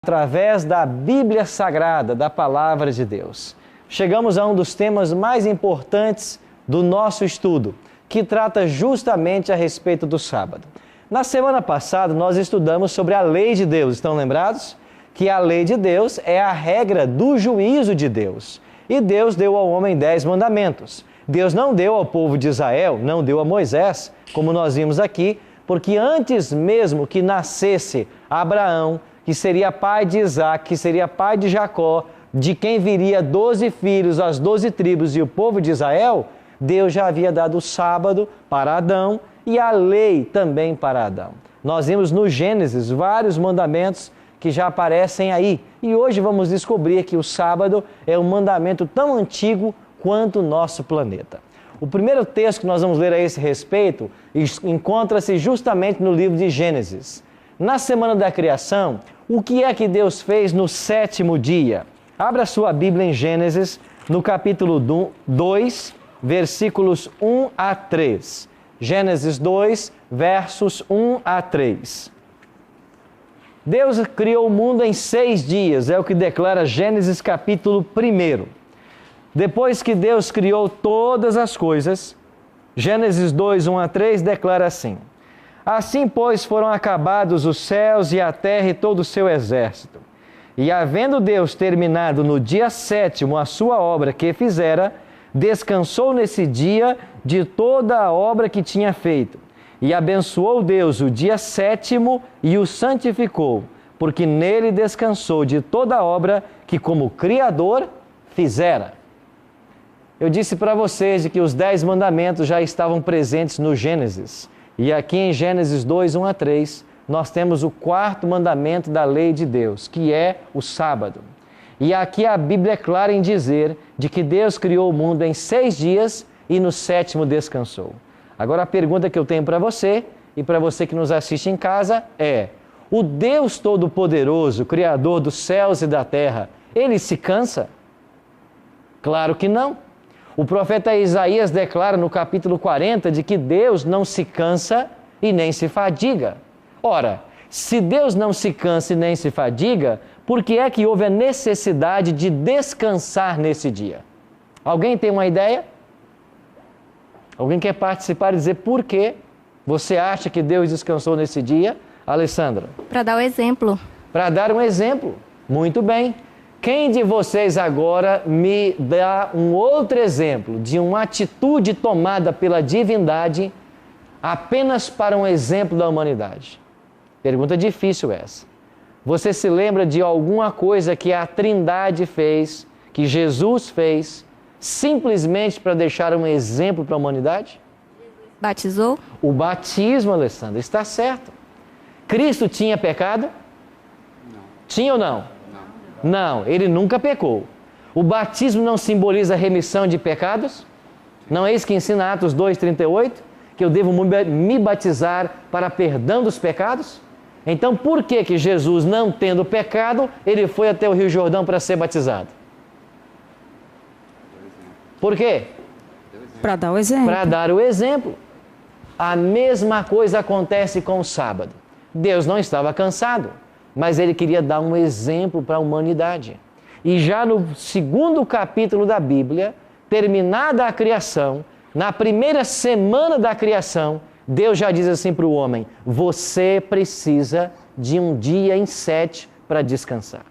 Através da Bíblia Sagrada, da Palavra de Deus. Chegamos a um dos temas mais importantes do nosso estudo, que trata justamente a respeito do sábado. Na semana passada, nós estudamos sobre a lei de Deus, estão lembrados? Que a lei de Deus é a regra do juízo de Deus. E Deus deu ao homem 10 mandamentos. Deus não deu ao povo de Israel, não deu a Moisés, como nós vimos aqui, porque antes mesmo que nascesse Abraão, que seria pai de Isaac, que seria pai de Jacó, de quem viria 12 filhos, as 12 tribos e o povo de Israel, Deus já havia dado o sábado para Adão e a lei também para Adão. Nós vimos no Gênesis vários mandamentos que já aparecem aí. E hoje vamos descobrir que o sábado é um mandamento tão antigo quanto o nosso planeta. O primeiro texto que nós vamos ler a esse respeito encontra-se justamente no livro de Gênesis. Na semana da criação, o que é que Deus fez no 7º dia? Abra sua Bíblia em Gênesis, no capítulo 2, versículos 1 a 3. Gênesis 2, versos 1 a 3. Deus criou o mundo em 6 dias, é o que declara Gênesis capítulo 1. Depois que Deus criou todas as coisas, Gênesis 2, 1 a 3 declara assim: Assim, pois, foram acabados os céus e a terra e todo o seu exército. E havendo Deus terminado no dia 7º a sua obra que fizera, descansou nesse dia de toda a obra que tinha feito. E abençoou Deus o dia 7º e o santificou, porque nele descansou de toda a obra que como Criador fizera. Eu disse para vocês de que os 10 mandamentos já estavam presentes no Gênesis. E aqui em Gênesis 2, 1 a 3, nós temos o 4º mandamento da lei de Deus, que é o sábado. E aqui a Bíblia é clara em dizer de que Deus criou o mundo em 6 dias e no 7º descansou. Agora a pergunta que eu tenho para você e para você que nos assiste em casa é: o Deus Todo-Poderoso, Criador dos céus e da terra, ele se cansa? Claro que não. O profeta Isaías declara no capítulo 40 de que Deus não se cansa e nem se fadiga. Ora, se Deus não se cansa e nem se fadiga, por que é que houve a necessidade de descansar nesse dia? Alguém tem uma ideia? Alguém quer participar e dizer por que você acha que Deus descansou nesse dia? Alessandra? Para dar o exemplo. Para dar um exemplo. Muito bem. Quem de vocês agora me dá um outro exemplo de uma atitude tomada pela divindade apenas para um exemplo da humanidade? Pergunta difícil essa. Você se lembra de alguma coisa que a Trindade fez, que Jesus fez, simplesmente para deixar um exemplo para a humanidade? Batizou? O batismo, Alessandra, está certo. Cristo tinha pecado? Não. Tinha ou não? Não, ele nunca pecou. O batismo não simboliza a remissão de pecados? Não é isso que ensina Atos 2,38? Que eu devo me batizar para perdão dos pecados? Então por que Jesus, não tendo pecado, ele foi até o Rio Jordão para ser batizado? Por quê? Para dar o exemplo. Para dar o exemplo. A mesma coisa acontece com o sábado. Deus não estava cansado, mas ele queria dar um exemplo para a humanidade. E já no 2º capítulo da Bíblia, terminada a criação, na primeira semana da criação, Deus já diz assim para o homem: você precisa de um dia em 7 para descansar.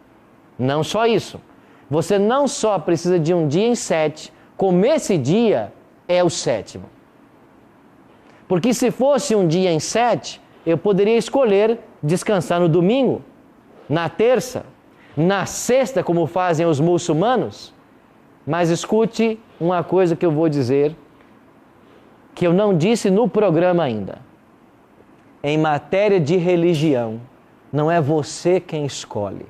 Não só isso, você não só precisa de um dia em 7, como esse dia é o 7º. Porque se fosse um dia em 7, eu poderia escolher descansar no domingo, na terça, na sexta, como fazem os muçulmanos. Mas escute uma coisa que eu vou dizer, que eu não disse no programa ainda. Em matéria de religião, não é você quem escolhe.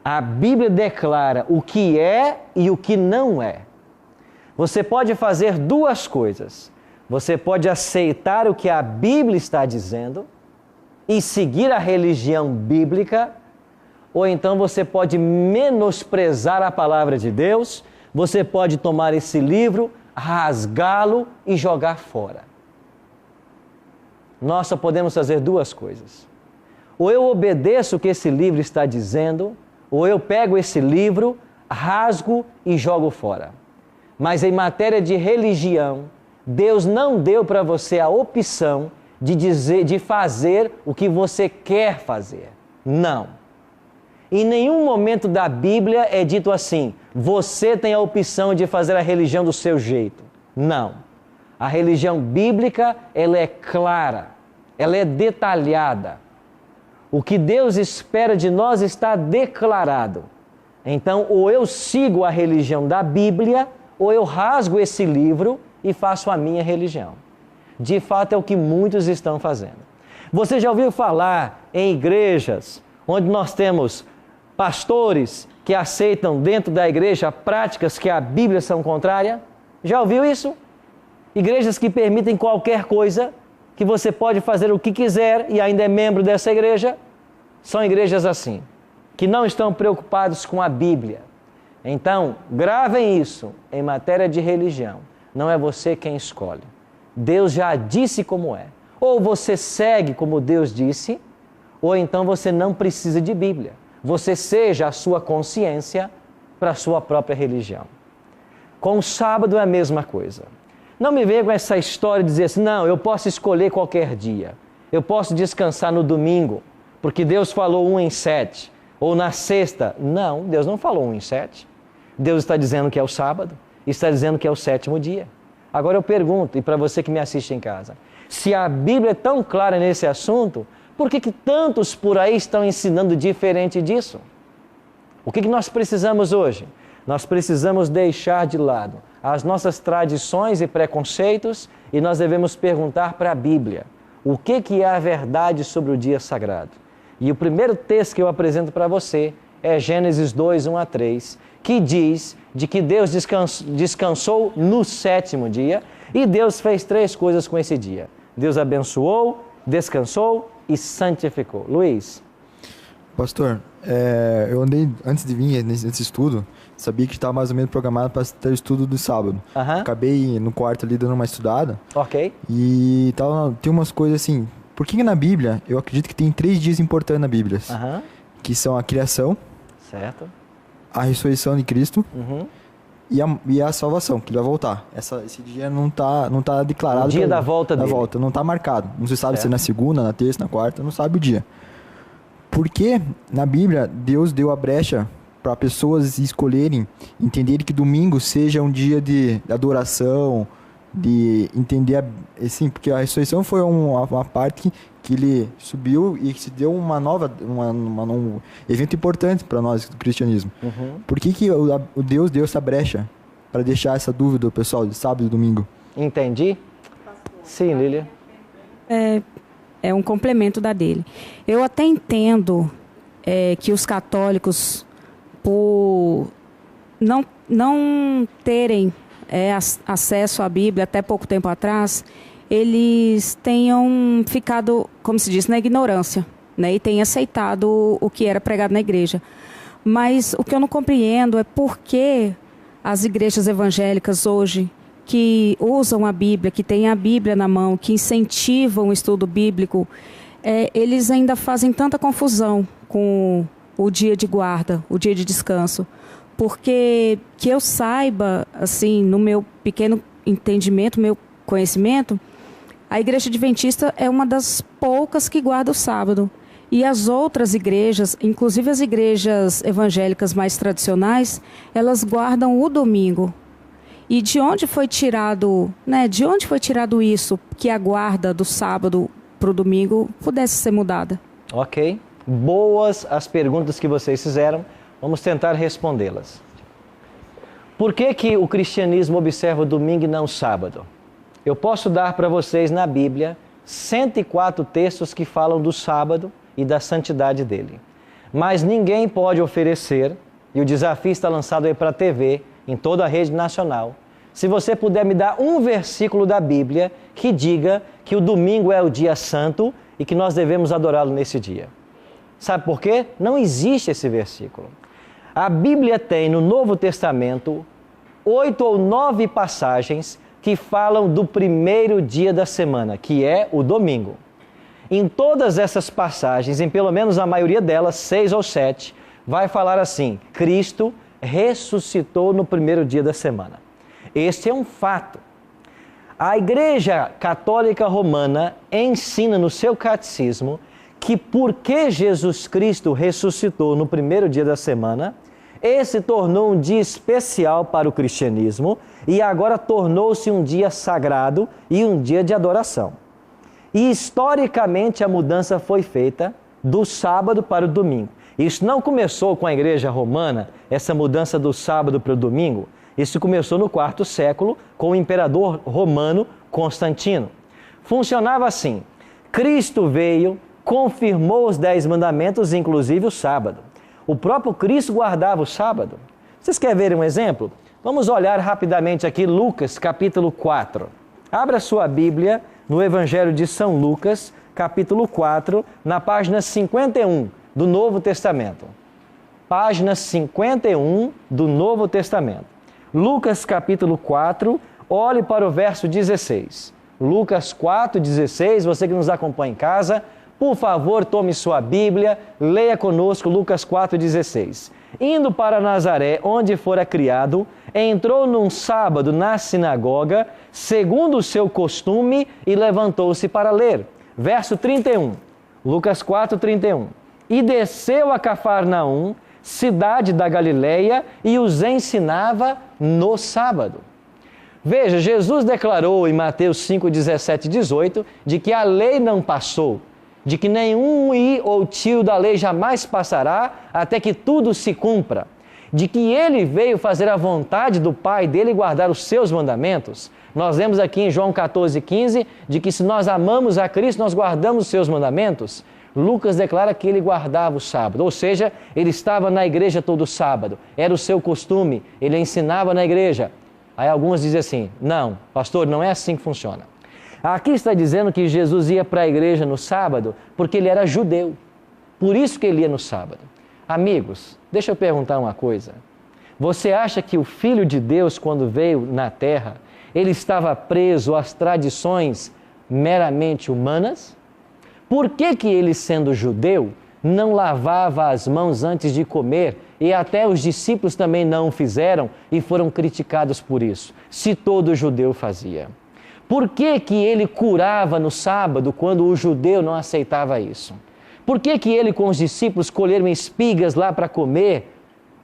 A Bíblia declara o que é e o que não é. Você pode fazer 2 coisas. Você pode aceitar o que a Bíblia está dizendo e seguir a religião bíblica, ou então você pode menosprezar a palavra de Deus, você pode tomar esse livro, rasgá-lo e jogar fora. Nós só podemos fazer 2 coisas. Ou eu obedeço o que esse livro está dizendo, ou eu pego esse livro, rasgo e jogo fora. Mas em matéria de religião, Deus não deu para você a opção de fazer o que você quer fazer. Não. Em nenhum momento da Bíblia é dito assim, você tem a opção de fazer a religião do seu jeito. Não. A religião bíblica, ela é clara, ela é detalhada. O que Deus espera de nós está declarado. Então, ou eu sigo a religião da Bíblia, ou eu rasgo esse livro e faço a minha religião. De fato, é o que muitos estão fazendo. Você já ouviu falar em igrejas onde nós temos pastores que aceitam dentro da igreja práticas que à Bíblia são contrárias? Já ouviu isso? Igrejas que permitem qualquer coisa, que você pode fazer o que quiser e ainda é membro dessa igreja, são igrejas assim, que não estão preocupados com a Bíblia. Então, gravem isso, em matéria de religião, não é você quem escolhe. Deus já disse como é. Ou você segue como Deus disse, ou então você não precisa de Bíblia. Você seja a sua consciência para a sua própria religião. Com o sábado é a mesma coisa. Não me venha com essa história de dizer assim, não, eu posso escolher qualquer dia. Eu posso descansar no domingo, porque Deus falou 1 em 7. Ou na sexta. Não, Deus não falou 1 em 7. Deus está dizendo que é o sábado, está dizendo que é o 7º dia. Agora eu pergunto, e para você que me assiste em casa, se a Bíblia é tão clara nesse assunto, por que tantos por aí estão ensinando diferente disso? O que nós precisamos hoje? Nós precisamos deixar de lado as nossas tradições e preconceitos e nós devemos perguntar para a Bíblia o que é a verdade sobre o dia sagrado. E o primeiro texto que eu apresento para você é Gênesis 2, 1 a 3, que diz de que Deus descansou no 7º dia e Deus fez 3 coisas com esse dia. Deus abençoou, descansou e santificou. Luiz. Pastor, eu andei, antes de vir nesse estudo, sabia que estava mais ou menos programado para ter o estudo do sábado. Acabei no quarto ali dando uma estudada. Ok. E tem umas coisas assim, por que na Bíblia, eu acredito que tem 3 dias importantes na Bíblia, que são a criação, certo, a ressurreição de Cristo e a salvação, que ele vai voltar. Esse dia não tá declarado. O dia da volta dele. Não está marcado. Não se sabe se é na segunda, na terça, na quarta, não sabe o dia. Porque na Bíblia, Deus deu a brecha para pessoas escolherem, entenderem que domingo seja um dia de adoração, de entender, assim, porque a ressurreição foi uma parte que ele subiu e que se deu um evento importante para nós do cristianismo. Por que o Deus deu essa brecha para deixar essa dúvida do pessoal de sábado e domingo? Entendi. Sim, Lília. É um complemento da dele. Eu até entendo que os católicos, por não terem acesso à Bíblia até pouco tempo atrás, eles tenham ficado, como se diz, na ignorância, né? E tenham aceitado o que era pregado na igreja. Mas o que eu não compreendo é por que as igrejas evangélicas hoje, que usam a Bíblia, que têm a Bíblia na mão, que incentivam o estudo bíblico, eles ainda fazem tanta confusão com o dia de guarda, o dia de descanso. Porque, que eu saiba, assim, no meu pequeno entendimento, meu conhecimento, a Igreja Adventista é uma das poucas que guarda o sábado. E as outras igrejas, inclusive as igrejas evangélicas mais tradicionais, elas guardam o domingo. E de onde foi tirado, né? De onde foi tirado isso, que a guarda do sábado para o domingo pudesse ser mudada? Ok. Boas as perguntas que vocês fizeram. Vamos tentar respondê-las. Por que o cristianismo observa o domingo e não o sábado? Eu posso dar para vocês na Bíblia 104 textos que falam do sábado e da santidade dele. Mas ninguém pode oferecer, e o desafio está lançado aí para a TV, em toda a rede nacional, se você puder me dar um versículo da Bíblia que diga que o domingo é o dia santo e que nós devemos adorá-lo nesse dia. Sabe por quê? Não existe esse versículo. A Bíblia tem no Novo Testamento 8 ou 9 passagens que falam do primeiro dia da semana, que é o domingo. Em todas essas passagens, em pelo menos a maioria delas, 6 ou 7, vai falar assim: Cristo ressuscitou no primeiro dia da semana. Este é um fato. A Igreja Católica Romana ensina no seu catecismo que porque Jesus Cristo ressuscitou no primeiro dia da semana, esse tornou um dia especial para o cristianismo e agora tornou-se um dia sagrado e um dia de adoração. E historicamente a mudança foi feita do sábado para o domingo. Isso não começou com a Igreja Romana, essa mudança do sábado para o domingo. Isso começou no quarto século com o imperador romano Constantino. Funcionava assim: Cristo veio, confirmou os 10 mandamentos, inclusive o sábado. O próprio Cristo guardava o sábado. Vocês querem ver um exemplo? Vamos olhar rapidamente aqui Lucas capítulo 4. Abra sua Bíblia no Evangelho de São Lucas, capítulo 4, na página 51 do Novo Testamento. Página 51 do Novo Testamento. Lucas capítulo 4, olhe para o verso 16. Lucas 4, 16, você que nos acompanha em casa, por favor, tome sua Bíblia, leia conosco Lucas 4, 16. Indo para Nazaré, onde fora criado, entrou num sábado na sinagoga, segundo o seu costume, e levantou-se para ler. Verso 31, Lucas 4, 31. E desceu a Cafarnaum, cidade da Galileia, e os ensinava no sábado. Veja, Jesus declarou em Mateus 5, 17 e 18, de que a lei não passou, de que nenhum i ou tio da lei jamais passará até que tudo se cumpra, de que ele veio fazer a vontade do Pai dele e guardar os seus mandamentos. Nós lemos aqui em João 14, 15, de que se nós amamos a Cristo, nós guardamos os seus mandamentos. Lucas declara que ele guardava o sábado, ou seja, ele estava na igreja todo sábado, era o seu costume, ele ensinava na igreja. Aí alguns dizem assim: não, pastor, não é assim que funciona. Aqui está dizendo que Jesus ia para a igreja no sábado porque ele era judeu. Por isso que ele ia no sábado. Amigos, deixa eu perguntar uma coisa. Você acha que o Filho de Deus, quando veio na terra, ele estava preso às tradições meramente humanas? Por que que ele, sendo judeu, não lavava as mãos antes de comer? E até os discípulos também não o fizeram e foram criticados por isso, se todo judeu fazia. Por que que ele curava no sábado quando o judeu não aceitava isso? Por que que ele com os discípulos colheram espigas lá para comer,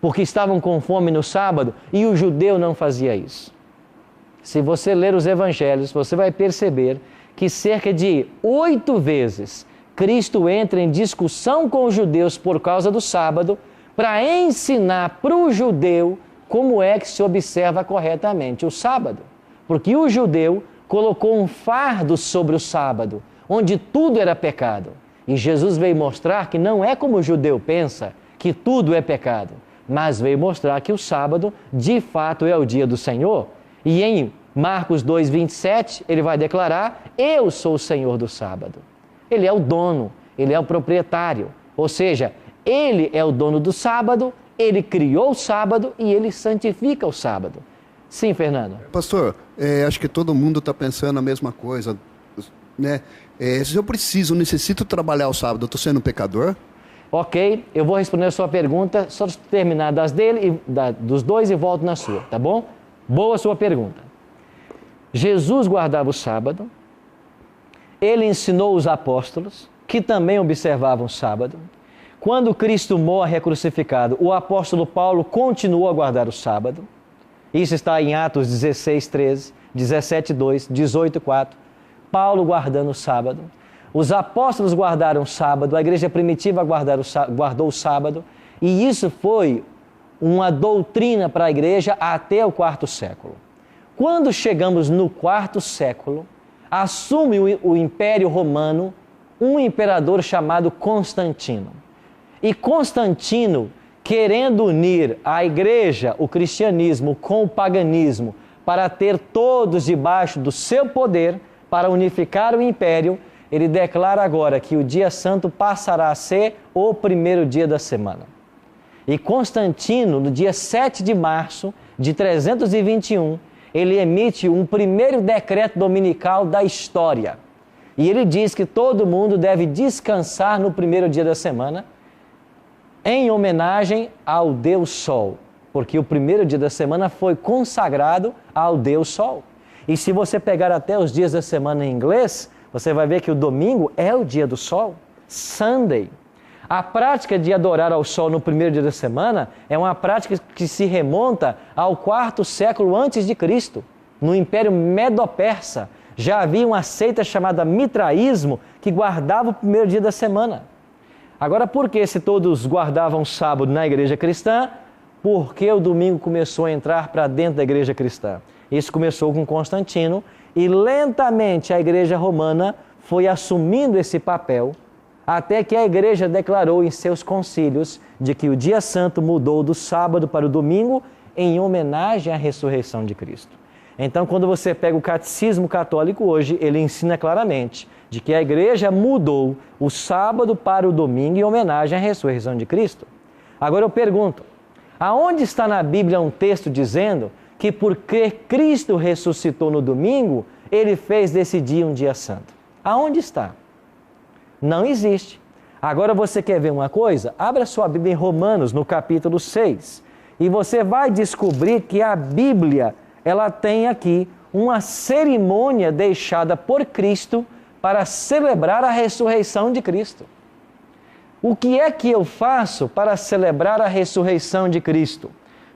porque estavam com fome no sábado, e o judeu não fazia isso? Se você ler os evangelhos, você vai perceber que cerca de 8 vezes Cristo entra em discussão com os judeus por causa do sábado, para ensinar para o judeu como é que se observa corretamente o sábado. Porque o judeu colocou um fardo sobre o sábado, onde tudo era pecado. E Jesus veio mostrar que não é como o judeu pensa, que tudo é pecado, mas veio mostrar que o sábado, de fato, é o dia do Senhor. E em Marcos 2, 27, ele vai declarar: eu sou o Senhor do sábado. Ele é o dono, ele é o proprietário. Ou seja, ele é o dono do sábado, ele criou o sábado e ele santifica o sábado. Sim, Fernando. Pastor, acho que todo mundo está pensando a mesma coisa, né? Se eu necessito trabalhar o sábado, eu estou sendo um pecador? Ok, eu vou responder a sua pergunta, só terminar das dele, dos dois e volto na sua, tá bom? Boa sua pergunta. Jesus guardava o sábado, ele ensinou os apóstolos, que também observavam o sábado. Quando Cristo morre crucificado, o apóstolo Paulo continuou a guardar o sábado. Isso está em Atos 16, 13, 17, 2, 18, 4. Paulo guardando o sábado. Os apóstolos guardaram o sábado, a igreja primitiva guardou o sábado. E isso foi uma doutrina para a igreja até o 4º século. Quando chegamos no 4º século, assume o Império Romano um imperador chamado Constantino. E Constantino, querendo unir a igreja, o cristianismo, com o paganismo, para ter todos debaixo do seu poder, para unificar o império, ele declara agora que o dia santo passará a ser o primeiro dia da semana. E Constantino, no dia 7 de março de 321, ele emite um primeiro decreto dominical da história, E ele diz que todo mundo deve descansar no primeiro dia da semana, em homenagem ao Deus Sol, porque o primeiro dia da semana foi consagrado ao Deus Sol. E se você pegar até os dias da semana em inglês, você vai ver que o domingo é o dia do Sol, Sunday. A prática de adorar ao Sol no primeiro dia da semana é uma prática que se remonta ao 4º século antes de Cristo, no Império Medo-Persa. Já havia uma seita chamada Mitraísmo que guardava o primeiro dia da semana. Agora, por que se todos guardavam sábado na igreja cristã? Porque o domingo começou a entrar para dentro da igreja cristã. Isso começou com Constantino e lentamente a igreja romana foi assumindo esse papel até que a igreja declarou em seus concílios de que o dia santo mudou do sábado para o domingo em homenagem à ressurreição de Cristo. Então, quando você pega o catecismo católico hoje, ele ensina claramente de que a igreja mudou o sábado para o domingo em homenagem à ressurreição de Cristo. Agora eu pergunto, aonde está na Bíblia um texto dizendo que porque Cristo ressuscitou no domingo, ele fez desse dia um dia santo? Aonde está? Não existe. Agora você quer ver uma coisa? Abra sua Bíblia em Romanos, no capítulo 6, e você vai descobrir que a Bíblia, ela tem aqui uma cerimônia deixada por Cristo para celebrar a ressurreição de Cristo. O que é que eu faço para celebrar a ressurreição de Cristo?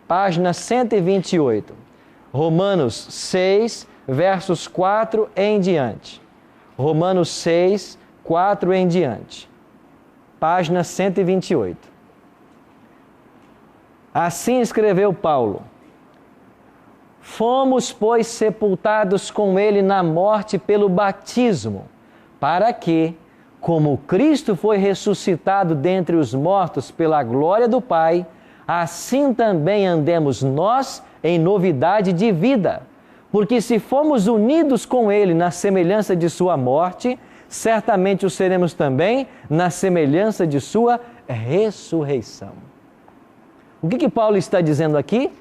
Página 128, Romanos 6, versos 4 em diante. Romanos 6, 4 em diante. Página 128. Assim escreveu Paulo: Fomos, pois, sepultados com ele na morte pelo batismo, para que, como Cristo foi ressuscitado dentre os mortos pela glória do Pai, assim também andemos nós em novidade de vida. Porque se fomos unidos com ele na semelhança de sua morte, certamente o seremos também na semelhança de sua ressurreição. O que Paulo está dizendo aqui?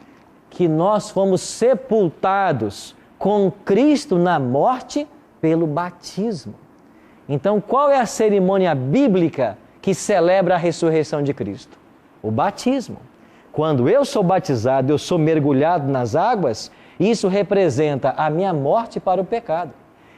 Que nós fomos sepultados com Cristo na morte pelo batismo. Então, qual é a cerimônia bíblica que celebra a ressurreição de Cristo? O batismo. Quando eu sou batizado, eu sou mergulhado nas águas, isso representa a minha morte para o pecado.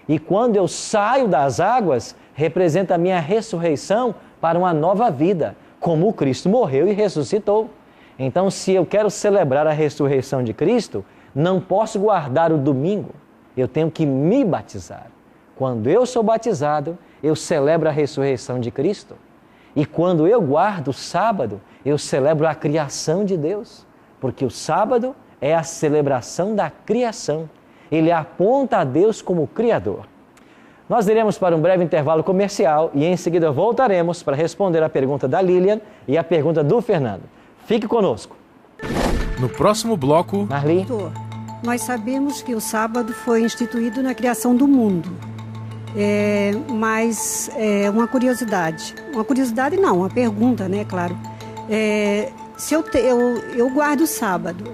E quando eu saio das águas, representa a minha ressurreição para uma nova vida, como o Cristo morreu e ressuscitou. Então, se eu quero celebrar a ressurreição de Cristo, não posso guardar o domingo, eu tenho que me batizar. Quando eu sou batizado, eu celebro a ressurreição de Cristo. E quando eu guardo o sábado, eu celebro a criação de Deus, porque o sábado é a celebração da criação. Ele aponta a Deus como Criador. Nós iremos para um breve intervalo comercial e em seguida voltaremos para responder a pergunta da Lilian e a pergunta do Fernando. Fique conosco. No próximo bloco... Marli. Nós sabemos que o sábado foi instituído na criação do mundo. Mas uma curiosidade. Uma curiosidade não, uma pergunta, né, claro. Se eu guardo o sábado,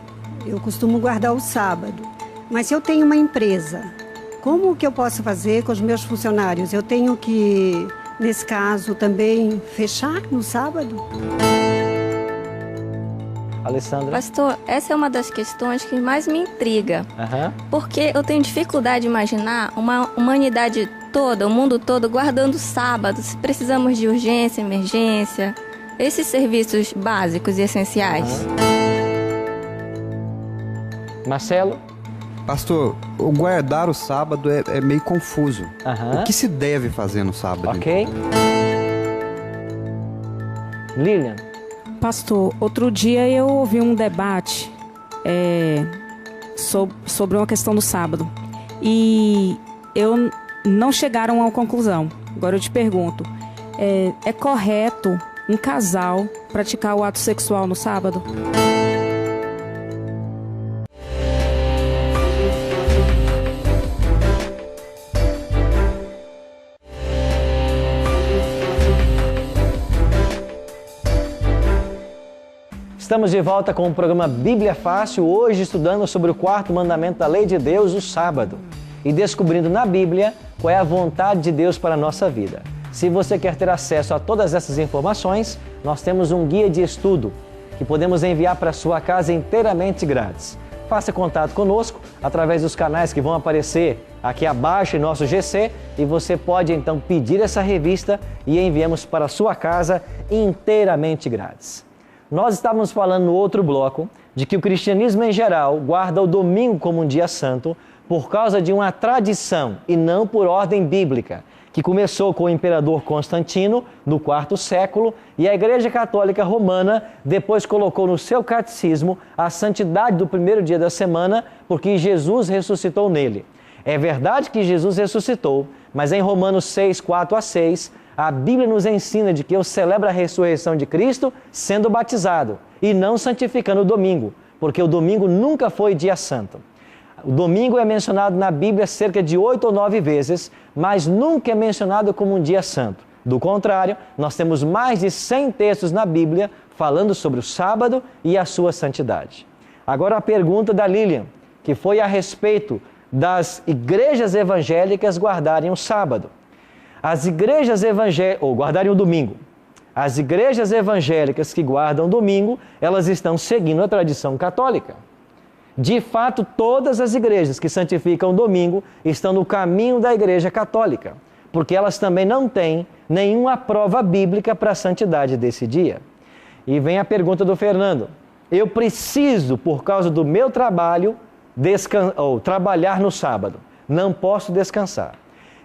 eu costumo guardar o sábado. Mas se eu tenho uma empresa, como que eu posso fazer com os meus funcionários? Eu tenho que, nesse caso, também fechar no sábado? Alessandra? Pastor, essa é uma das questões que mais me intriga. Porque eu tenho dificuldade de imaginar uma humanidade toda, o mundo todo, guardando sábados. Precisamos de urgência, emergência, esses serviços básicos e essenciais. Marcelo? Pastor, o guardar o sábado é meio confuso. O que se deve fazer no sábado? Ok. Lilian? Pastor, outro dia eu ouvi um debate sobre uma questão do sábado. E não chegaram a uma conclusão. Agora eu te pergunto, é correto um casal praticar o ato sexual no sábado? Estamos de volta com o programa Bíblia Fácil, hoje estudando sobre o 4º mandamento da lei de Deus, o sábado. e descobrindo na Bíblia qual é a vontade de Deus para a nossa vida. Se você quer ter acesso a todas essas informações, nós temos um guia de estudo que podemos enviar para a sua casa inteiramente grátis. Faça contato conosco através dos canais que vão aparecer aqui abaixo em nosso GC e você pode então pedir essa revista e enviamos para a sua casa inteiramente grátis. Nós estávamos falando no outro bloco de que o cristianismo em geral guarda o domingo como um dia santo por causa de uma tradição e não por ordem bíblica, que começou com o imperador Constantino no IV século e a Igreja Católica Romana depois colocou no seu catecismo a santidade do primeiro dia da semana porque Jesus ressuscitou nele. É verdade que Jesus ressuscitou, mas em Romanos 6, 4 a 6, a Bíblia nos ensina de que eu celebro a ressurreição de Cristo sendo batizado e não santificando o domingo, porque o domingo nunca foi dia santo. O domingo é mencionado na Bíblia cerca de 8 ou 9 vezes, mas nunca é mencionado como um dia santo. Do contrário, nós temos mais de 100 textos na Bíblia falando sobre o sábado e a sua santidade. Agora a pergunta da Lilian, que foi a respeito das igrejas evangélicas guardarem o sábado. As igrejas evangélicas, ou guardarem o domingo. As igrejas evangélicas que guardam o domingo, elas estão seguindo a tradição católica. De fato, todas as igrejas que santificam o domingo estão no caminho da Igreja Católica, porque elas também não têm nenhuma prova bíblica para a santidade desse dia. E vem a pergunta do Fernando. Eu preciso, por causa do meu trabalho, trabalhar no sábado. Não posso descansar.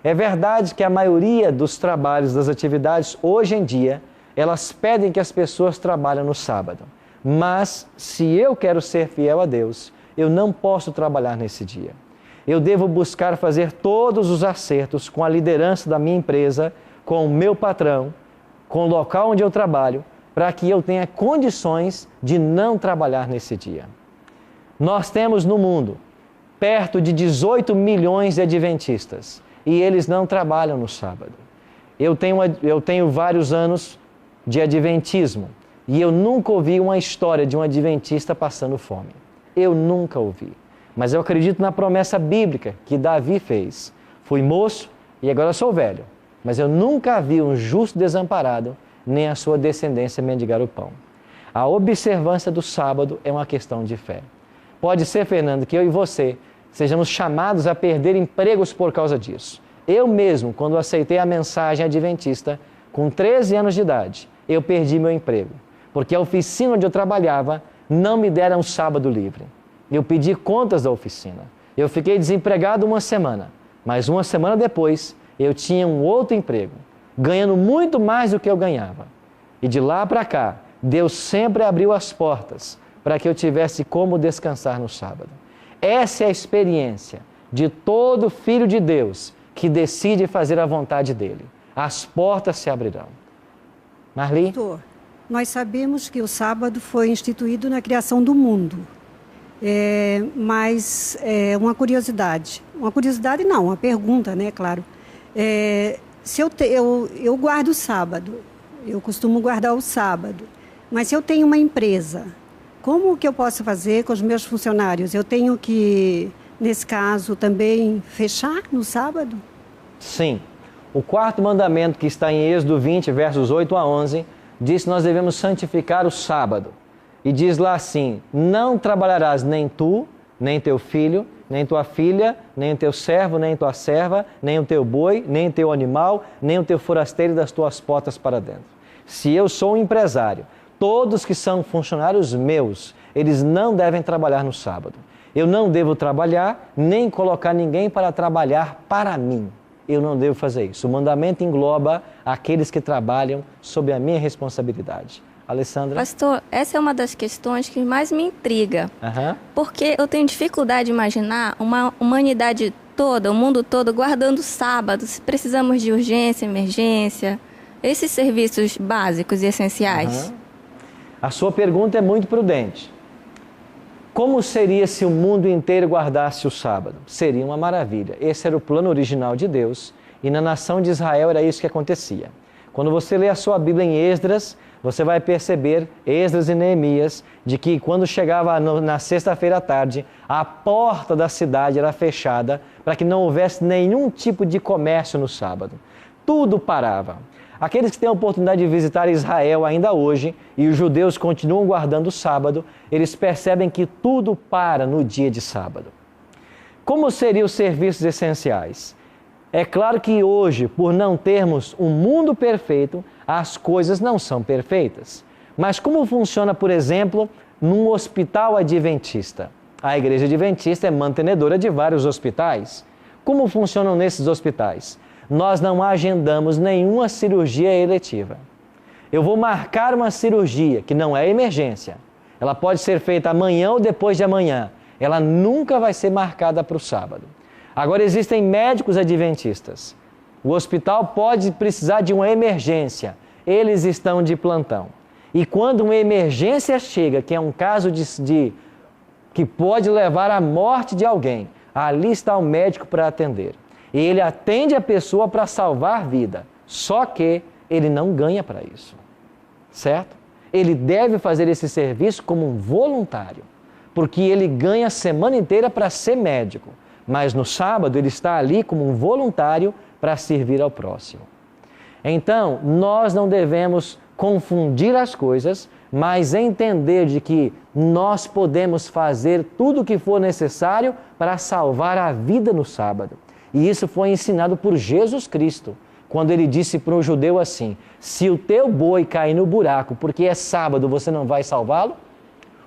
É verdade que a maioria dos trabalhos, das atividades, hoje em dia, elas pedem que as pessoas trabalhem no sábado. Mas, se eu quero ser fiel a Deus, eu não posso trabalhar nesse dia. Eu devo buscar fazer todos os acertos com a liderança da minha empresa, com o meu patrão, com o local onde eu trabalho, para que eu tenha condições de não trabalhar nesse dia. Nós temos no mundo perto de 18 milhões de adventistas e eles não trabalham no sábado. Eu tenho vários anos de adventismo e eu nunca ouvi uma história de um adventista passando fome. Eu nunca ouvi. Mas eu acredito na promessa bíblica que Davi fez. Fui moço e agora sou velho, mas eu nunca vi um justo desamparado, nem a sua descendência mendigar o pão. A observância do sábado é uma questão de fé. Pode ser, Fernando, que eu e você sejamos chamados a perder empregos por causa disso. Eu mesmo, quando aceitei a mensagem adventista, com 13 anos de idade, eu perdi meu emprego, porque a oficina onde eu trabalhava não me deram um sábado livre. Eu pedi contas da oficina. Eu fiquei desempregado uma semana, mas uma semana depois eu tinha um outro emprego, ganhando muito mais do que eu ganhava. E de lá para cá, Deus sempre abriu as portas para que eu tivesse como descansar no sábado. Essa é a experiência de todo filho de Deus que decide fazer a vontade dele. As portas se abrirão. Marli? Pastor, nós sabemos que o sábado foi instituído na criação do mundo. Mas uma curiosidade. Uma curiosidade não, uma pergunta, né, claro. Se eu guardo o sábado, eu costumo guardar o sábado, mas se eu tenho uma empresa, como que eu posso fazer com os meus funcionários? Eu tenho que, nesse caso, também fechar no sábado? Sim. O quarto mandamento, que está em Êxodo 20, versos 8 a 11, diz que nós devemos santificar o sábado. E diz lá assim: não trabalharás nem tu, nem teu filho, nem tua filha, nem o teu servo, nem tua serva, nem o teu boi, nem o teu animal, nem o teu forasteiro das tuas portas para dentro. Se eu sou um empresário, todos que são funcionários meus, eles não devem trabalhar no sábado. Eu não devo trabalhar, nem colocar ninguém para trabalhar para mim. Eu não devo fazer isso. O mandamento engloba aqueles que trabalham sob a minha responsabilidade. Alessandra? Pastor, essa é uma das questões que mais me intriga. Porque eu tenho dificuldade de imaginar uma humanidade toda, o mundo todo, guardando sábados. Precisamos de urgência, emergência, esses serviços básicos e essenciais. A sua pergunta é muito prudente. Como seria se o mundo inteiro guardasse o sábado? Seria uma maravilha. Esse era o plano original de Deus e na nação de Israel era isso que acontecia. Quando você lê a sua Bíblia em Esdras, você vai perceber, Esdras e Neemias, de que quando chegava na sexta-feira à tarde, a porta da cidade era fechada para que não houvesse nenhum tipo de comércio no sábado. Tudo parava. Aqueles que têm a oportunidade de visitar Israel ainda hoje, e os judeus continuam guardando o sábado, eles percebem que tudo para no dia de sábado. Como seriam os serviços essenciais? É claro que hoje, por não termos um mundo perfeito, as coisas não são perfeitas. Mas como funciona, por exemplo, num hospital adventista? A igreja adventista é mantenedora de vários hospitais. Como funcionam nesses hospitais? Nós não agendamos nenhuma cirurgia eletiva. Eu vou marcar uma cirurgia que não é emergência. Ela pode ser feita amanhã ou depois de amanhã. Ela nunca vai ser marcada para o sábado. Agora, existem médicos adventistas. O hospital pode precisar de uma emergência. Eles estão de plantão. E quando uma emergência chega, que é um caso que pode levar à morte de alguém, ali está o médico para atender. E ele atende a pessoa para salvar a vida. Só que ele não ganha para isso. Certo? Ele deve fazer esse serviço como um voluntário. Porque ele ganha a semana inteira para ser médico. Mas no sábado ele está ali como um voluntário para servir ao próximo. Então, nós não devemos confundir as coisas, mas entender de que nós podemos fazer tudo o que for necessário para salvar a vida no sábado. E isso foi ensinado por Jesus Cristo, quando ele disse para um judeu assim: se o teu boi cair no buraco porque é sábado, você não vai salvá-lo?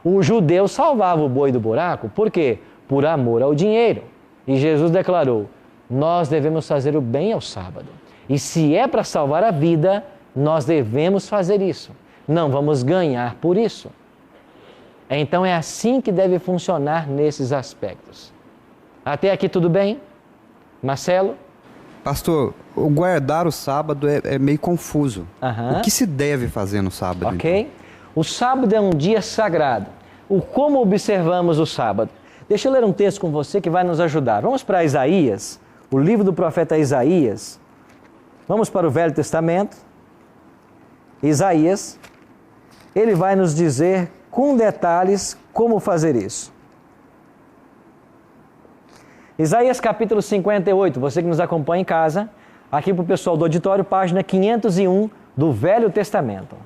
O judeu salvava o boi do buraco, por quê? Por amor ao dinheiro. E Jesus declarou: nós devemos fazer o bem ao sábado. E se é para salvar a vida, nós devemos fazer isso. Não vamos ganhar por isso. Então é assim que deve funcionar nesses aspectos. Até aqui tudo bem? Marcelo? Pastor, o guardar o sábado é meio confuso. O que se deve fazer no sábado? Ok. Então? O sábado é um dia sagrado. Como observamos o sábado? Deixa eu ler um texto com você que vai nos ajudar. Vamos para Isaías, o livro do profeta Isaías. Vamos para o Velho Testamento. Isaías, ele vai nos dizer com detalhes como fazer isso. Isaías capítulo 58, você que nos acompanha em casa, aqui para o pessoal do auditório, página 501 do Velho Testamento.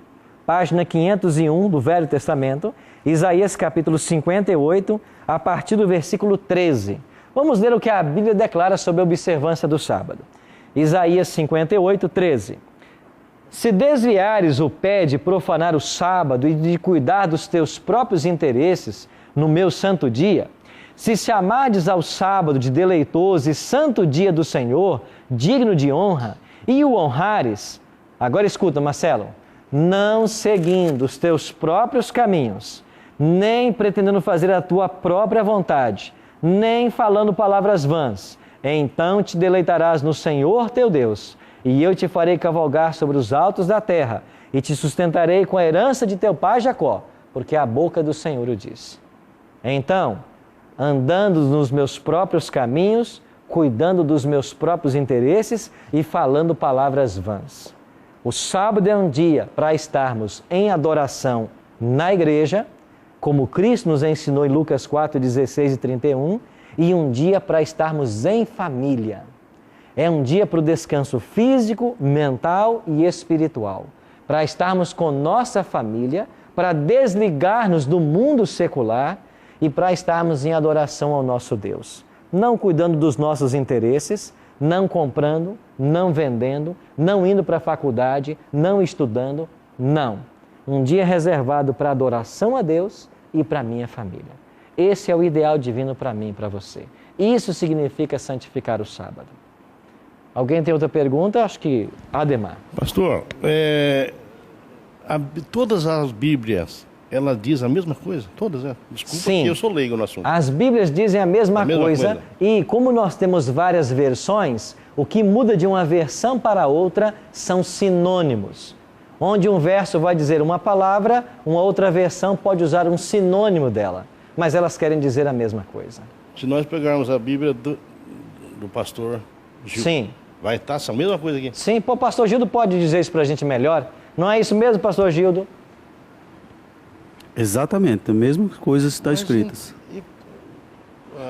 Página 501 do Velho Testamento, Isaías capítulo 58, a partir do versículo 13. Vamos ler o que a Bíblia declara sobre a observância do sábado. Isaías 58, 13. Se desviares o pé de profanar o sábado e de cuidar dos teus próprios interesses no meu santo dia, se chamardes ao sábado de deleitoso e santo dia do Senhor, digno de honra, e o honrares, agora escuta, Marcelo, não seguindo os teus próprios caminhos, nem pretendendo fazer a tua própria vontade, nem falando palavras vãs, então te deleitarás no Senhor teu Deus, e eu te farei cavalgar sobre os altos da terra, e te sustentarei com a herança de teu pai Jacó, porque a boca do Senhor o disse. Então, andando nos meus próprios caminhos, cuidando dos meus próprios interesses e falando palavras vãs. O sábado é um dia para estarmos em adoração na igreja, como Cristo nos ensinou em Lucas 4, 16 e 31, e um dia para estarmos em família. É um dia para o descanso físico, mental e espiritual, para estarmos com nossa família, para desligar-nos do mundo secular e para estarmos em adoração ao nosso Deus. Não cuidando dos nossos interesses, não comprando, não vendendo, não indo para a faculdade, não estudando, não. Um dia reservado para adoração a Deus e para a minha família. Esse é o ideal divino para mim e para você. Isso significa santificar o sábado. Alguém tem outra pergunta? Acho que Ademar. Pastor, todas as Bíblias, ela diz a mesma coisa? Todas, Desculpa. Sim. Eu sou leigo no assunto. As Bíblias dizem a mesma coisa. E como nós temos várias versões, o que muda de uma versão para outra são sinônimos. Onde um verso vai dizer uma palavra, uma outra versão pode usar um sinônimo dela. Mas elas querem dizer a mesma coisa. Se nós pegarmos a Bíblia do pastor Gildo, sim, vai estar essa mesma coisa aqui? Sim, o pastor Gildo pode dizer isso para a gente melhor. Não é isso mesmo, pastor Gildo? Exatamente, a mesma coisa está escrita.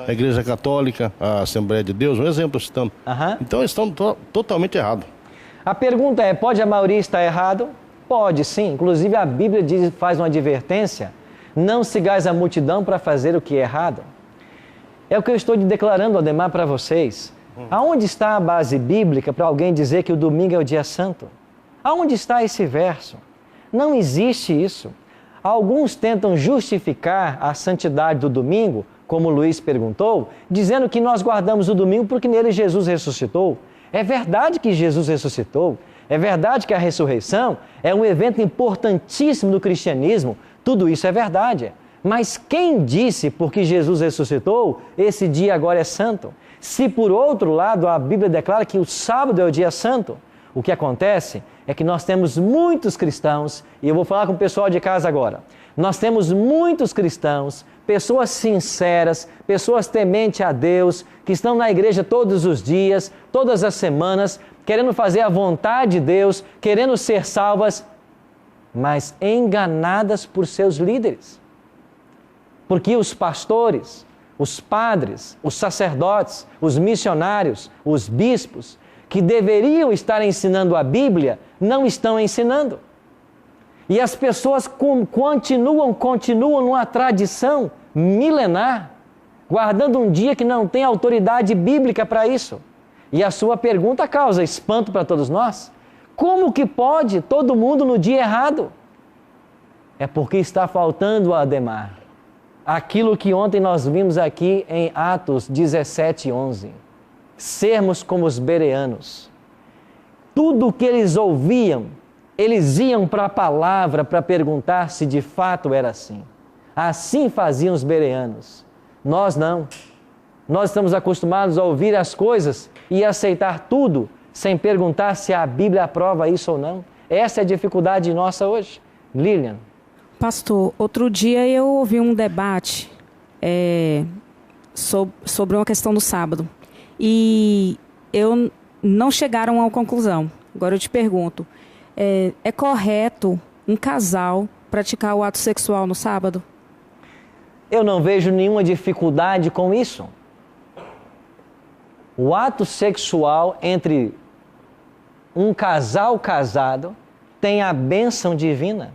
a Igreja Católica, a Assembleia de Deus, um exemplo citando. Então eles estão totalmente errados. A pergunta é, pode a maioria estar errado? Pode sim, inclusive a Bíblia faz uma advertência, não sigais a multidão para fazer o que é errado. É o que eu estou declarando, Ademar, para vocês. Aonde está a base bíblica para alguém dizer que o domingo é o dia santo? Aonde está esse verso? Não existe isso. Alguns tentam justificar a santidade do domingo, como o Luiz perguntou, dizendo que nós guardamos o domingo porque nele Jesus ressuscitou. É verdade que Jesus ressuscitou. É verdade que a ressurreição é um evento importantíssimo no cristianismo. Tudo isso é verdade. Mas quem disse porque Jesus ressuscitou, esse dia agora é santo? Se por outro lado a Bíblia declara que o sábado é o dia santo, o que acontece é que nós temos muitos cristãos, e eu vou falar com o pessoal de casa agora, nós temos muitos cristãos, pessoas sinceras, pessoas tementes a Deus, que estão na igreja todos os dias, todas as semanas, querendo fazer a vontade de Deus, querendo ser salvas, mas enganadas por seus líderes. Porque os pastores, os padres, os sacerdotes, os missionários, os bispos, que deveriam estar ensinando a Bíblia, não estão ensinando. E as pessoas continuam numa tradição milenar, guardando um dia que não tem autoridade bíblica para isso. E a sua pergunta causa espanto para todos nós. Como que pode todo mundo no dia errado? É porque está faltando, Ademar, aquilo que ontem nós vimos aqui em Atos 17:11. Sermos como os bereanos. Tudo o que eles ouviam, eles iam para a palavra para perguntar se de fato era assim. Assim faziam os bereanos. Nós não. Nós estamos acostumados a ouvir as coisas e aceitar tudo sem perguntar se a Bíblia aprova isso ou não. Essa é a dificuldade nossa hoje. Lilian. Pastor, outro dia eu ouvi um debate sobre uma questão do sábado. E não chegaram a uma conclusão. Agora eu te pergunto, é correto um casal praticar o ato sexual no sábado? Eu não vejo nenhuma dificuldade com isso. O ato sexual entre um casal casado tem a bênção divina.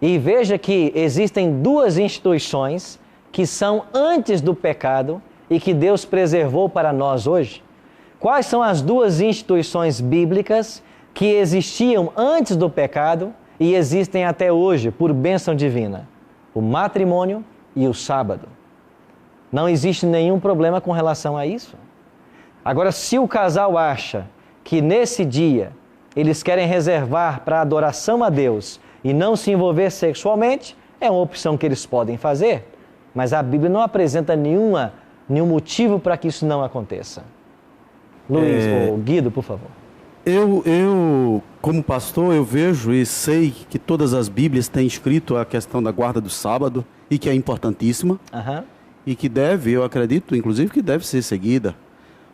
E veja que existem duas instituições que são antes do pecado e que Deus preservou para nós hoje. Quais são as duas instituições bíblicas que existiam antes do pecado e existem até hoje por bênção divina? O matrimônio e o sábado. Não existe nenhum problema com relação a isso. Agora, se o casal acha que nesse dia eles querem reservar para adoração a Deus e não se envolver sexualmente, é uma opção que eles podem fazer. Mas a Bíblia não apresenta nenhum motivo para que isso não aconteça. Luiz, ou Guido, por favor. Eu, como pastor, eu vejo e sei que todas as Bíblias têm escrito a questão da guarda do sábado e que é importantíssima e que eu acredito, inclusive, que deve ser seguida.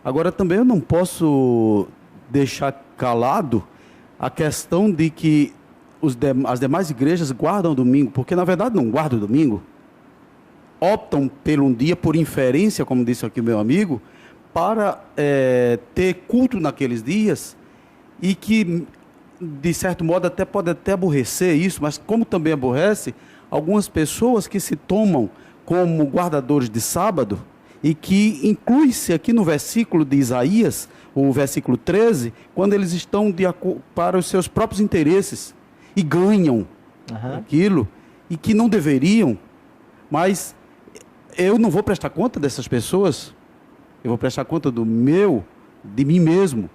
Agora, também eu não posso deixar calado a questão de que as demais igrejas guardam o domingo, porque na verdade não guardam o domingo. Optam por um dia, por inferência, como disse aqui o meu amigo, para ter culto naqueles dias e que, de certo modo, pode até aborrecer isso, mas como também aborrece, algumas pessoas que se tomam como guardadores de sábado e que inclui-se aqui no versículo de Isaías, o versículo 13, quando eles estão para os seus próprios interesses e ganham aquilo e que não deveriam, mas eu não vou prestar conta dessas pessoas, eu vou prestar conta de mim mesmo.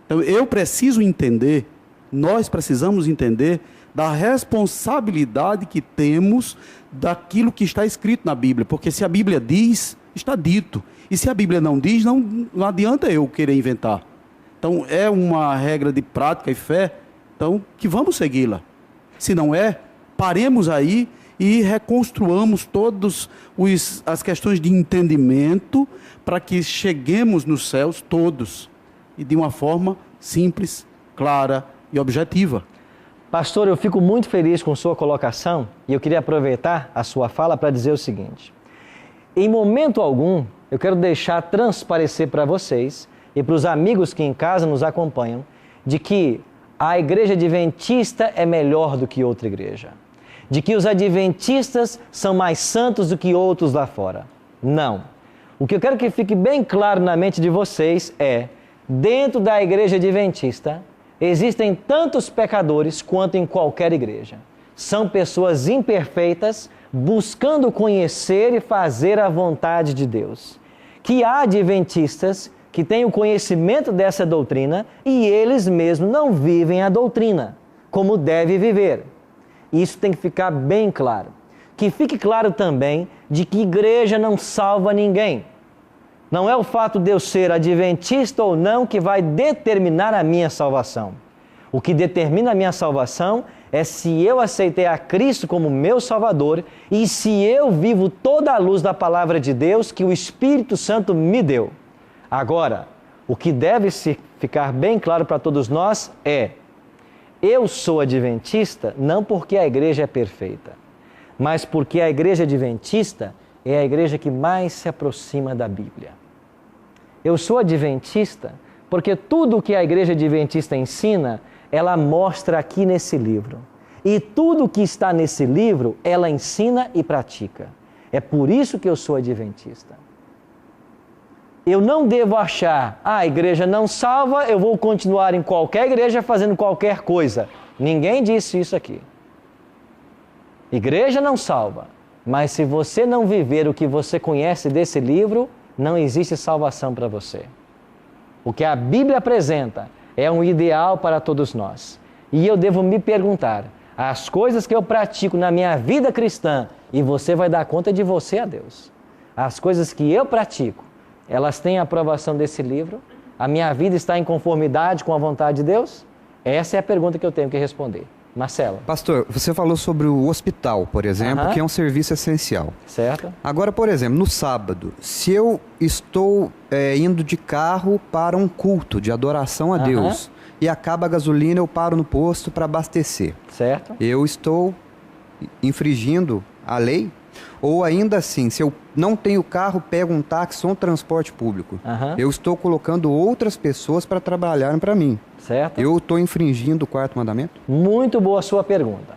Então eu preciso entender, nós precisamos entender da responsabilidade que temos daquilo que está escrito na Bíblia, porque se a Bíblia diz, está dito, e se a Bíblia não diz, não adianta eu querer inventar. Então é uma regra de prática e fé, então que vamos segui-la. Se não paremos aí e reconstruamos todas as questões de entendimento para que cheguemos nos céus todos e de uma forma simples, clara e objetiva. Pastor, eu fico muito feliz com sua colocação e eu queria aproveitar a sua fala para dizer o seguinte. Em momento algum, eu quero deixar transparecer para vocês e para os amigos que em casa nos acompanham, de que a igreja adventista é melhor do que outra igreja. De que os adventistas são mais santos do que outros lá fora. Não. O que eu quero que fique bem claro na mente de vocês é, dentro da igreja adventista, existem tantos pecadores quanto em qualquer igreja. São pessoas imperfeitas, buscando conhecer e fazer a vontade de Deus. Que há adventistas que têm o conhecimento dessa doutrina e eles mesmos não vivem a doutrina como deve viver. Isso tem que ficar bem claro. Que fique claro também de que igreja não salva ninguém. Não é o fato de eu ser adventista ou não que vai determinar a minha salvação. O que determina a minha salvação é se eu aceitei a Cristo como meu Salvador e se eu vivo toda a luz da palavra de Deus que o Espírito Santo me deu. Agora, o que deve ficar bem claro para todos nós é: eu sou adventista não porque a igreja é perfeita, mas porque a igreja adventista é a igreja que mais se aproxima da Bíblia. Eu sou adventista porque tudo o que a igreja adventista ensina, ela mostra aqui nesse livro. E tudo o que está nesse livro, ela ensina e pratica. É por isso que eu sou adventista. Eu não devo achar, a igreja não salva, eu vou continuar em qualquer igreja fazendo qualquer coisa. Ninguém disse isso aqui. Igreja não salva, mas se você não viver o que você conhece desse livro, não existe salvação para você. O que a Bíblia apresenta é um ideal para todos nós. E eu devo me perguntar, as coisas que eu pratico na minha vida cristã, e você vai dar conta de você a Deus. As coisas que eu pratico, elas têm a aprovação desse livro? A minha vida está em conformidade com a vontade de Deus? Essa é a pergunta que eu tenho que responder. Marcelo. Pastor, você falou sobre o hospital, por exemplo, que é um serviço essencial. Certo. Agora, por exemplo, no sábado, se eu estou indo de carro para um culto de adoração a Deus e acaba a gasolina, eu paro no posto para abastecer. Certo. Eu estou infringindo a lei? Ou ainda assim, se eu não tenho carro, pego um táxi ou um transporte público, eu estou colocando outras pessoas para trabalharem para mim. Certo. Eu estou infringindo o quarto mandamento? Muito boa a sua pergunta.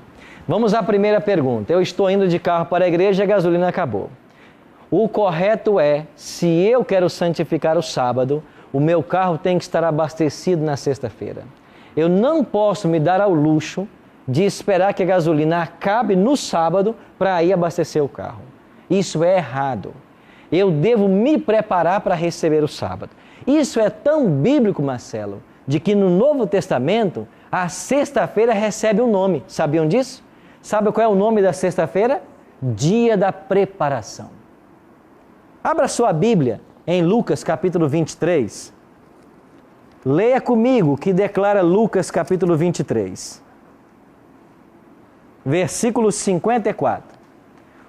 Vamos à primeira pergunta. Eu estou indo de carro para a igreja e a gasolina acabou. O correto é, se eu quero santificar o sábado, o meu carro tem que estar abastecido na sexta-feira. Eu não posso me dar ao luxo de esperar que a gasolina acabe no sábado para ir abastecer o carro. Isso é errado. Eu devo me preparar para receber o sábado. Isso é tão bíblico, Marcelo, de que no Novo Testamento, a sexta-feira recebe um nome. Sabiam disso? Sabe qual é o nome da sexta-feira? Dia da preparação. Abra sua Bíblia em Lucas capítulo 23. Leia comigo o que declara Lucas capítulo 23. Versículo 54.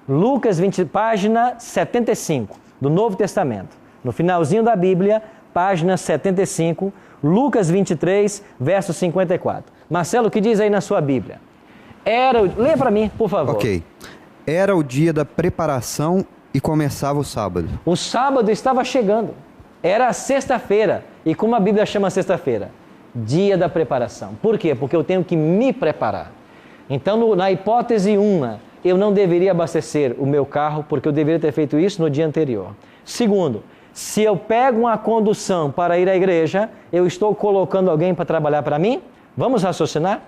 Lucas 20, página 75 do Novo Testamento. No finalzinho da Bíblia, página 75, Lucas 23, verso 54. Marcelo, o que diz aí na sua Bíblia? Leia para mim, por favor. Ok. Era o dia da preparação e começava o sábado. O sábado estava chegando. Era a sexta-feira. E como a Bíblia chama sexta-feira? Dia da preparação. Por quê? Porque eu tenho que me preparar. Então, na hipótese 1, eu não deveria abastecer o meu carro, porque eu deveria ter feito isso no dia anterior. Segundo, se eu pego uma condução para ir à igreja, eu estou colocando alguém para trabalhar para mim? Vamos raciocinar?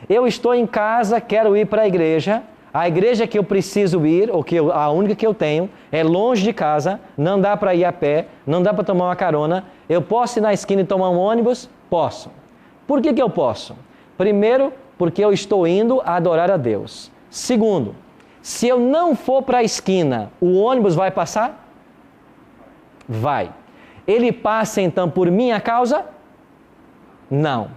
Eu estou em casa, quero ir para a igreja que eu preciso ir, ou a única que eu tenho, é longe de casa, não dá para ir a pé, não dá para tomar uma carona. Eu posso ir na esquina e tomar um ônibus? Posso. Por que eu posso? Primeiro, porque eu estou indo a adorar a Deus. Segundo, se eu não for para a esquina, o ônibus vai passar? Vai. Ele passa então por minha causa? Não.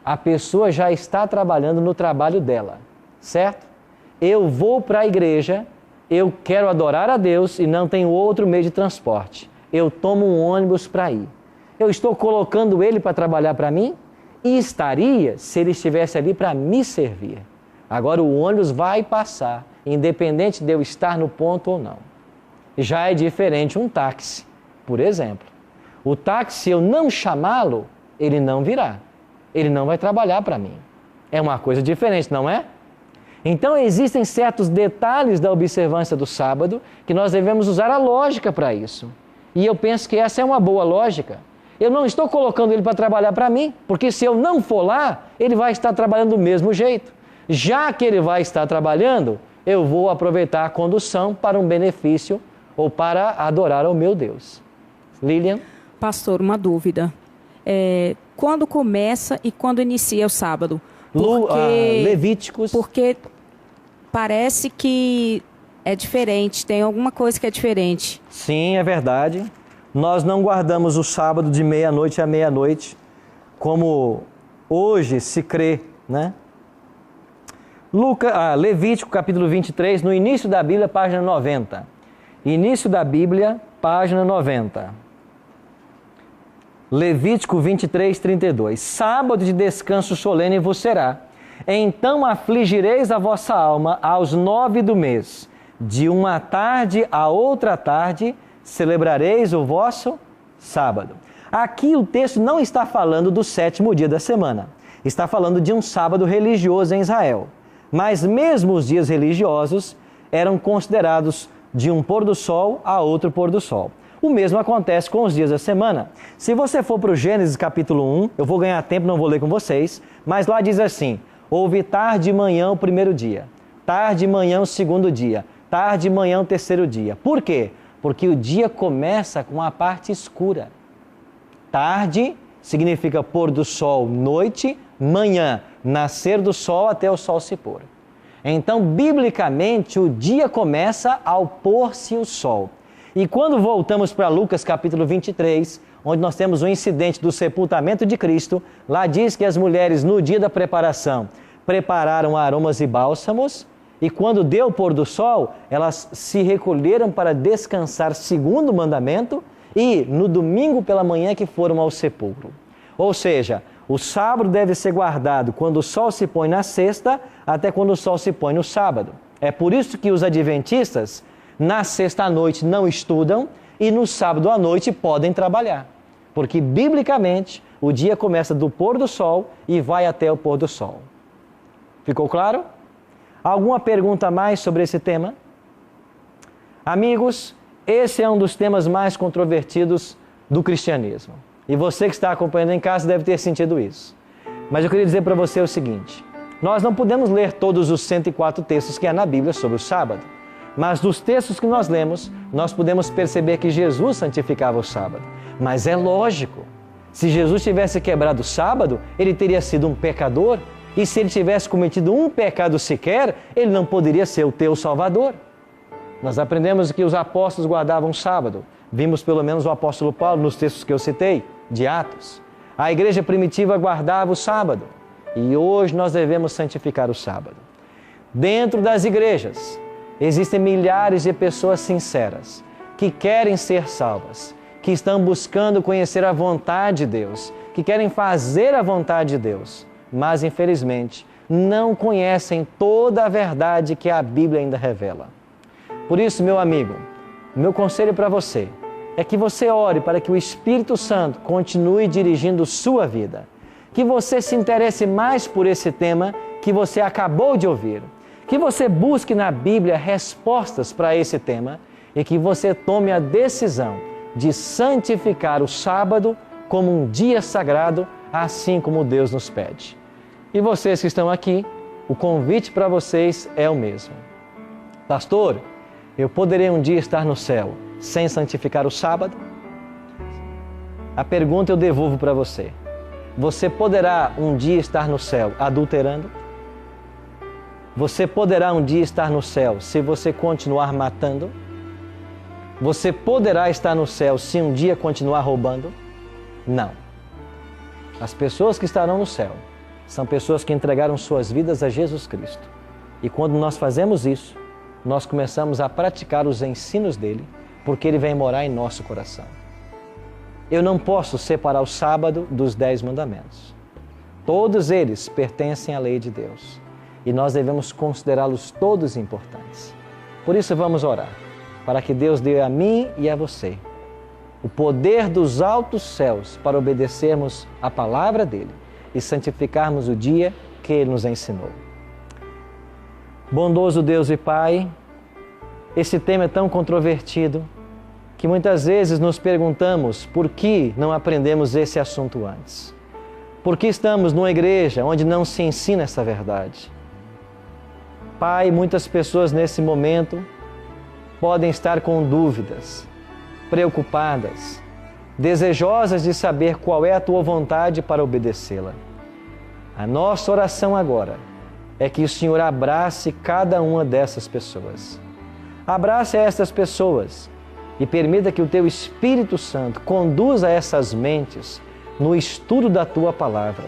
A pessoa já está trabalhando no trabalho dela, certo? Eu vou para a igreja, eu quero adorar a Deus e não tenho outro meio de transporte. Eu tomo um ônibus para ir. Eu estou colocando ele para trabalhar para mim? E estaria se ele estivesse ali para me servir. Agora o ônibus vai passar, independente de eu estar no ponto ou não. Já é diferente um táxi, por exemplo. O táxi, se eu não chamá-lo, ele não virá. Ele não vai trabalhar para mim. É uma coisa diferente, não é? Então, existem certos detalhes da observância do sábado que nós devemos usar a lógica para isso. E eu penso que essa é uma boa lógica. Eu não estou colocando ele para trabalhar para mim, porque se eu não for lá, ele vai estar trabalhando do mesmo jeito. Já que ele vai estar trabalhando, eu vou aproveitar a condução para um benefício ou para adorar ao meu Deus. Lilian? Pastor, uma dúvida. Quando começa e quando inicia o sábado? Levíticos. Porque parece que é diferente, tem alguma coisa que é diferente. Sim, é verdade. Nós não guardamos o sábado de meia-noite a meia-noite, como hoje se crê, né? Levítico, capítulo 23, no início da Bíblia, página 90. Início da Bíblia, página 90. Levítico 23, 32. Sábado de descanso solene vos será. Então afligireis a vossa alma aos 9 do mês. De uma tarde a outra tarde celebrareis o vosso sábado. Aqui o texto não está falando do 7º dia da semana. Está falando de um sábado religioso em Israel. Mas mesmo os dias religiosos eram considerados de um pôr do sol a outro pôr do sol. O mesmo acontece com os dias da semana. Se você for para o Gênesis capítulo 1, eu vou ganhar tempo, não vou ler com vocês, mas lá diz assim: houve tarde e manhã o primeiro dia, tarde e manhã o segundo dia, tarde e manhã o terceiro dia. Por quê? Porque o dia começa com a parte escura. Tarde significa pôr do sol, noite, manhã, nascer do sol até o sol se pôr. Então, biblicamente, o dia começa ao pôr-se o sol. E quando voltamos para Lucas capítulo 23, onde nós temos o incidente do sepultamento de Cristo, lá diz que as mulheres, no dia da preparação, prepararam aromas e bálsamos, e quando deu o pôr do sol, elas se recolheram para descansar segundo o mandamento, e no domingo pela manhã que foram ao sepulcro. Ou seja, o sábado deve ser guardado quando o sol se põe na sexta, até quando o sol se põe no sábado. É por isso que os adventistas, na sexta à noite, não estudam e no sábado à noite podem trabalhar. Porque, biblicamente, o dia começa do pôr do sol e vai até o pôr do sol. Ficou claro? Alguma pergunta a mais sobre esse tema? Amigos, esse é um dos temas mais controvertidos do cristianismo. E você que está acompanhando em casa deve ter sentido isso. Mas eu queria dizer para você o seguinte: nós não podemos ler todos os 104 textos que há na Bíblia sobre o sábado. Mas dos textos que nós lemos, nós podemos perceber que Jesus santificava o sábado. Mas é lógico, se Jesus tivesse quebrado o sábado, ele teria sido um pecador. E se ele tivesse cometido um pecado sequer, ele não poderia ser o teu Salvador. Nós aprendemos que os apóstolos guardavam o sábado. Vimos pelo menos o apóstolo Paulo nos textos que eu citei, de Atos. A igreja primitiva guardava o sábado. E hoje nós devemos santificar o sábado. Dentro das igrejas, existem milhares de pessoas sinceras que querem ser salvas, que estão buscando conhecer a vontade de Deus, que querem fazer a vontade de Deus, mas infelizmente não conhecem toda a verdade que a Bíblia ainda revela. Por isso, meu amigo, meu conselho para você é que você ore para que o Espírito Santo continue dirigindo sua vida, que você se interesse mais por esse tema que você acabou de ouvir, que você busque na Bíblia respostas para esse tema e que você tome a decisão de santificar o sábado como um dia sagrado, assim como Deus nos pede. E vocês que estão aqui, o convite para vocês é o mesmo. Pastor, eu poderei um dia estar no céu sem santificar o sábado? A pergunta eu devolvo para você. Você poderá um dia estar no céu adulterando? Você poderá um dia estar no céu se você continuar matando? Você poderá estar no céu se um dia continuar roubando? Não. As pessoas que estarão no céu são pessoas que entregaram suas vidas a Jesus Cristo. E quando nós fazemos isso, nós começamos a praticar os ensinos dele, porque ele vem morar em nosso coração. Eu não posso separar o sábado dos 10 mandamentos. Todos eles pertencem à lei de Deus. E nós devemos considerá-los todos importantes. Por isso vamos orar. para que Deus dê a mim e a você o poder dos altos céus para obedecermos a palavra dele e santificarmos o dia que ele nos ensinou. Bondoso Deus e Pai, esse tema é tão controvertido que muitas vezes nos perguntamos por que não aprendemos esse assunto antes. Por que estamos numa igreja onde não se ensina essa verdade? Pai, muitas pessoas nesse momento podem estar com dúvidas, preocupadas, desejosas de saber qual é a Tua vontade para obedecê-la. A nossa oração agora é que o Senhor abrace cada uma dessas pessoas. Abrace essas pessoas e permita que o Teu Espírito Santo conduza essas mentes no estudo da Tua Palavra.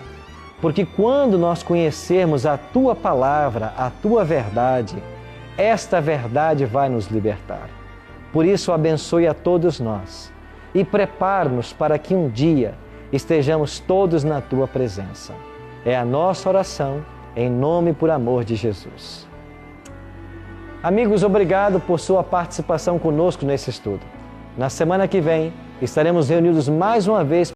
Porque quando nós conhecermos a Tua Palavra, a Tua verdade, esta verdade vai nos libertar. Por isso, abençoe a todos nós e prepare-nos para que um dia estejamos todos na Tua presença. É a nossa oração, em nome e por amor de Jesus. Amigos, obrigado por sua participação conosco nesse estudo. Na semana que vem, estaremos reunidos mais uma vez